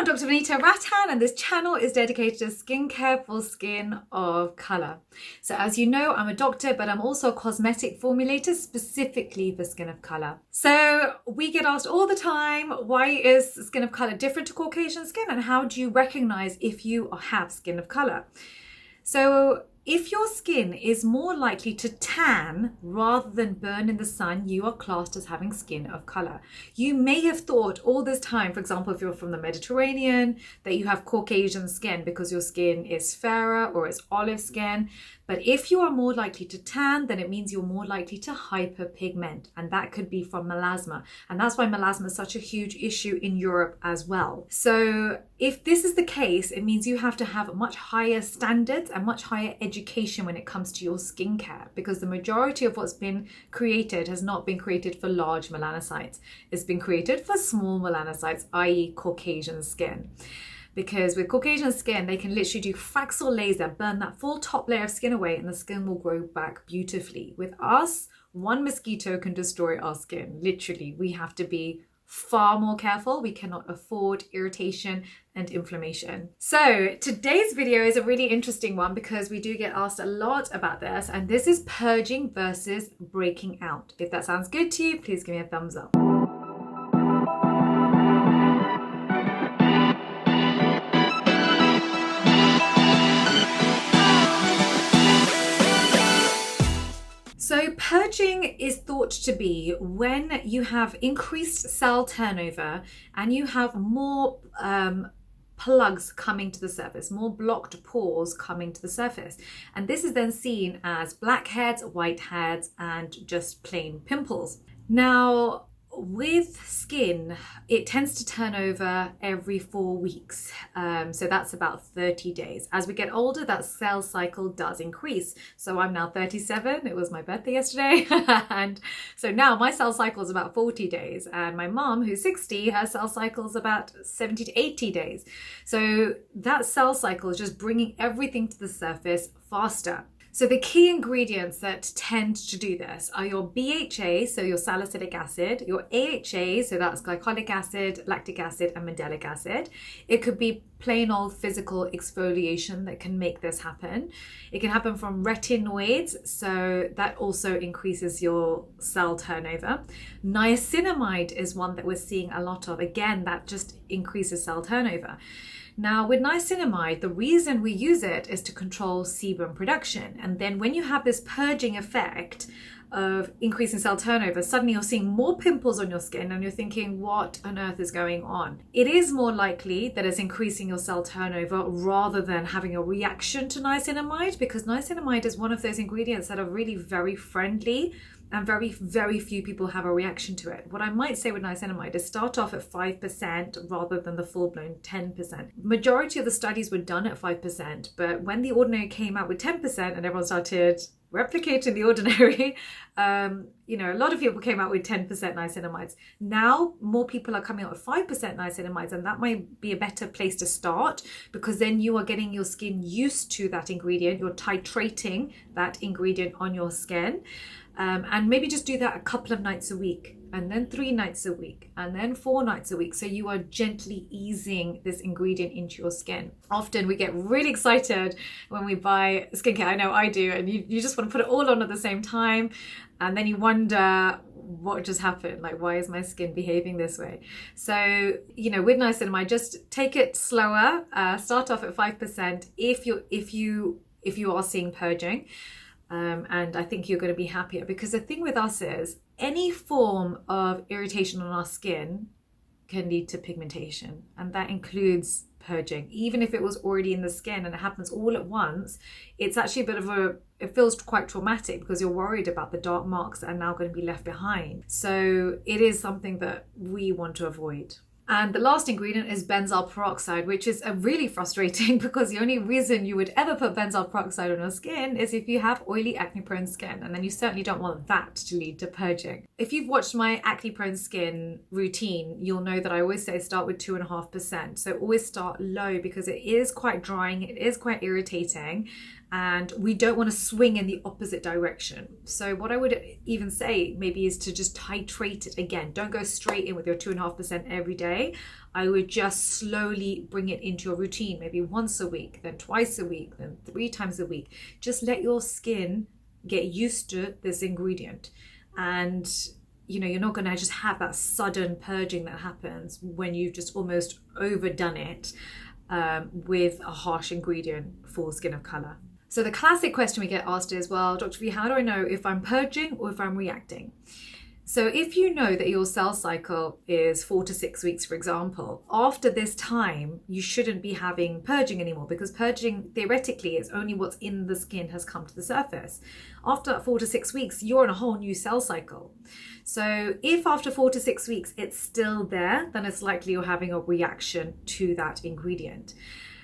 Dr. Vanita Rattan, and this channel is dedicated to skincare for skin of colour. So as you know, I'm a doctor, but I'm also a cosmetic formulator specifically for skin of colour. So we get asked all the time, why is skin of colour different to Caucasian skin, and how do you recognise if you have skin of colour? So if your skin is more likely to tan rather than burn in the sun, you are classed as having skin of colour. You may have thought all this time, for example, if you're from the Mediterranean, that you have Caucasian skin because your skin is fairer or it's olive skin. But if you are more likely to tan, then it means you're more likely to hyperpigment, and that could be from melasma. And that's why melasma is such a huge issue in Europe as well. So if this is the case, it means you have to have much higher standards and much higher education when it comes to your skincare, because the majority of what's been created has not been created for large melanocytes. It's been created for small melanocytes, i.e. Caucasian skin. Because with Caucasian skin, they can literally do Fraxel laser, burn that full top layer of skin away, and the skin will grow back beautifully. With us, one mosquito can destroy our skin. Literally, we have to be far more careful. We cannot afford irritation and inflammation. So today's video is a really interesting one because we do get asked a lot about this, and this is purging versus breaking out. If that sounds good to you, please give me a thumbs up. So purging is thought to be when you have increased cell turnover and you have more plugs coming to the surface, more blocked pores coming to the surface. And this is then seen as blackheads, whiteheads, and just plain pimples. Now, with skin, it tends to turn over every 4 weeks. So that's about 30 days. As we get older, that cell cycle does increase. So I'm now 37. It was my birthday yesterday. And so now my cell cycle is about 40 days. And my mom, who's 60, her cell cycle is about 70 to 80 days. So that cell cycle is just bringing everything to the surface faster. So the key ingredients that tend to do this are your BHA, so your salicylic acid, your AHA, so that's glycolic acid, lactic acid, and mandelic acid. It could be plain old physical exfoliation that can make this happen. It can happen from retinoids, so that also increases your cell turnover. Niacinamide is one that we're seeing a lot of. Again, that just increases cell turnover. Now with niacinamide, the reason we use it is to control sebum production. And then when you have this purging effect of increasing cell turnover, suddenly you're seeing more pimples on your skin and you're thinking, what on earth is going on? It is more likely that it's increasing your cell turnover rather than having a reaction to niacinamide, because niacinamide is one of those ingredients that are really very friendly and very, very few people have a reaction to it. What I might say with niacinamide is start off at 5% rather than the full-blown 10%. Majority of the studies were done at 5%, but when the Ordinary came out with 10% and everyone started replicating the Ordinary, a lot of people came out with 10% niacinamides. Now more people are coming out with 5% niacinamides, and that might be a better place to start, because then you are getting your skin used to that ingredient. You're titrating that ingredient on your skin. And maybe just do that a couple of nights a week, and then 3 nights a week, and then 4 nights a week. So you are gently easing this ingredient into your skin. Often we get really excited when we buy skincare. I know I do. And you just want to put it all on at the same time. And then you wonder, what just happened? Like, why is my skin behaving this way? So, with niacinamide, just take it slower. Start off at 5% if you are seeing purging. And I think you're going to be happier, because the thing with us is any form of irritation on our skin can lead to pigmentation, and that includes purging. Even if it was already in the skin and it happens all at once, it's actually it feels quite traumatic, because you're worried about the dark marks that are now going to be left behind. So it is something that we want to avoid. And the last ingredient is benzoyl peroxide, which is really frustrating, because the only reason you would ever put benzoyl peroxide on your skin is if you have oily, acne-prone skin, and then you certainly don't want that to lead to purging. If you've watched my acne-prone skin routine, you'll know that I always say start with 2.5%. So always start low, because it is quite drying, it is quite irritating, and we don't want to swing in the opposite direction. So what I would even say maybe is to just titrate it again. Don't go straight in with your 2.5% every day. I would just slowly bring it into your routine, maybe once a week, then twice a week, then 3 times a week. Just let your skin get used to this ingredient. And you know, you're not going to just have that sudden purging that happens when you've just almost overdone it with a harsh ingredient for skin of color. So the classic question we get asked is, well, Dr. V, how do I know if I'm purging or if I'm reacting? So if you know that your cell cycle is 4 to 6 weeks, for example, after this time, you shouldn't be having purging anymore, because purging theoretically is only what's in the skin has come to the surface. After 4 to 6 weeks, you're on a whole new cell cycle. So if after 4 to 6 weeks it's still there, then it's likely you're having a reaction to that ingredient.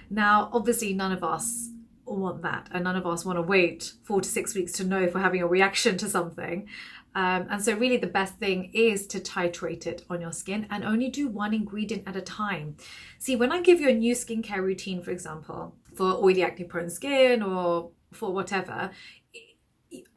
Now, obviously none of us want that, and none of us want to wait 4 to 6 weeks to know if we're having a reaction to something. And so really the best thing is to titrate it on your skin and only do one ingredient at a time. See, when I give you a new skincare routine, for example, for oily acne prone skin or for whatever,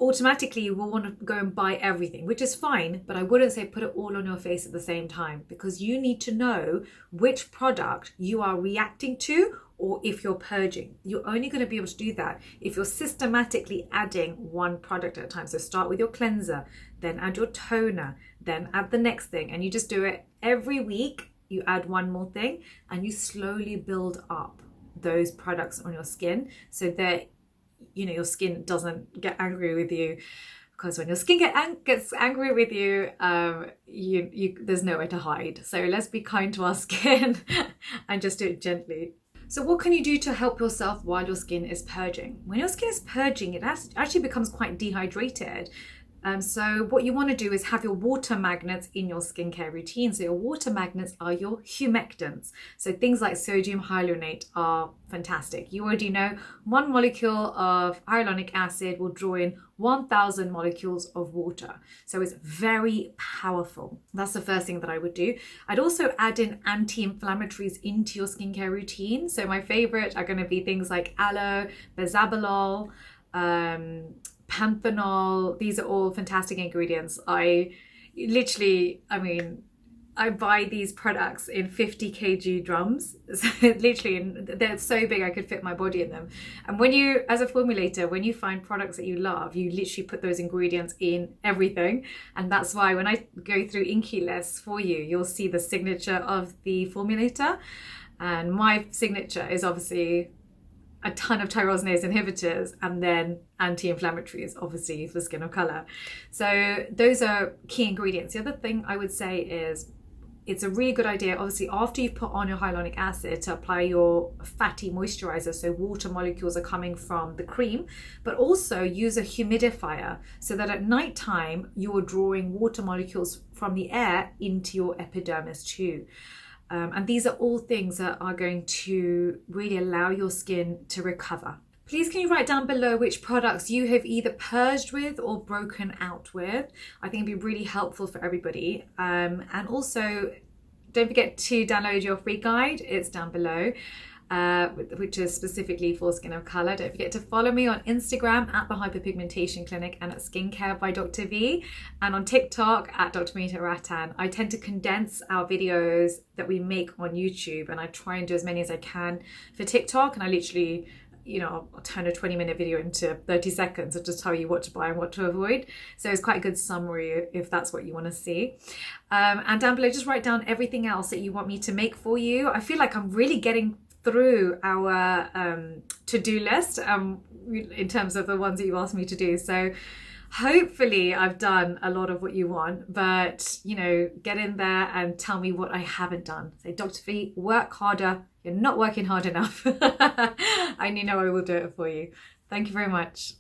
automatically you will want to go and buy everything, which is fine, but I wouldn't say put it all on your face at the same time, because you need to know which product you are reacting to, or if you're purging. You're only going to be able to do that if you're systematically adding one product at a time. So start with your cleanser, then add your toner, then add the next thing, and you just do it every week. You add one more thing and you slowly build up those products on your skin so that, you know, your skin doesn't get angry with you. Because when your skin gets angry with you, there's nowhere to hide. So let's be kind to our skin and just do it gently. So what can you do to help yourself while your skin is purging? When your skin is purging, it actually becomes quite dehydrated. So what you want to do is have your water magnets in your skincare routine. So your water magnets are your humectants. So things like sodium hyaluronate are fantastic. You already know 1 molecule of hyaluronic acid will draw in 1,000 molecules of water. So it's very powerful. That's the first thing that I would do. I'd also add in anti-inflammatories into your skincare routine. So my favorite are going to be things like aloe, bisabolol, panthenol. These are all fantastic ingredients. I buy these products in 50 kg drums. So literally, they're so big I could fit my body in them. And when you, as a formulator, when you find products that you love, you literally put those ingredients in everything. And that's why when I go through Inky lists for you, you'll see the signature of the formulator. And my signature is obviously a ton of tyrosinase inhibitors and then anti-inflammatories, obviously for skin of color. So those are key ingredients. The other thing I would say is it's a really good idea, obviously, after you've put on your hyaluronic acid, to apply your fatty moisturizer, so water molecules are coming from the cream, but also use a humidifier so that at night time you're drawing water molecules from the air into your epidermis too. And these are all things that are going to really allow your skin to recover. Please can you write down below which products you have either purged with or broken out with. I think it'd be really helpful for everybody. And also, don't forget to download your free guide. It's down below, which is specifically for skin of color. Don't forget to follow me on Instagram at the Hyperpigmentation Clinic and at Skincare by Dr. V, and on TikTok at Dr. Vanita Rattan. I tend to condense our videos that we make on YouTube, and I try and do as many as I can for TikTok, and I literally, you know, I'll turn a 20-minute video into 30 seconds to just tell you what to buy and what to avoid. So it's quite a good summary if that's what you want to see. And down below, just write down everything else that you want me to make for you. I feel like I'm really getting through our to-do list in terms of the ones that you asked me to do. So hopefully I've done a lot of what you want, but you know, get in there and tell me what I haven't done. Say, Dr. V, work harder. You're not working hard enough. And you know I will do it for you. Thank you very much.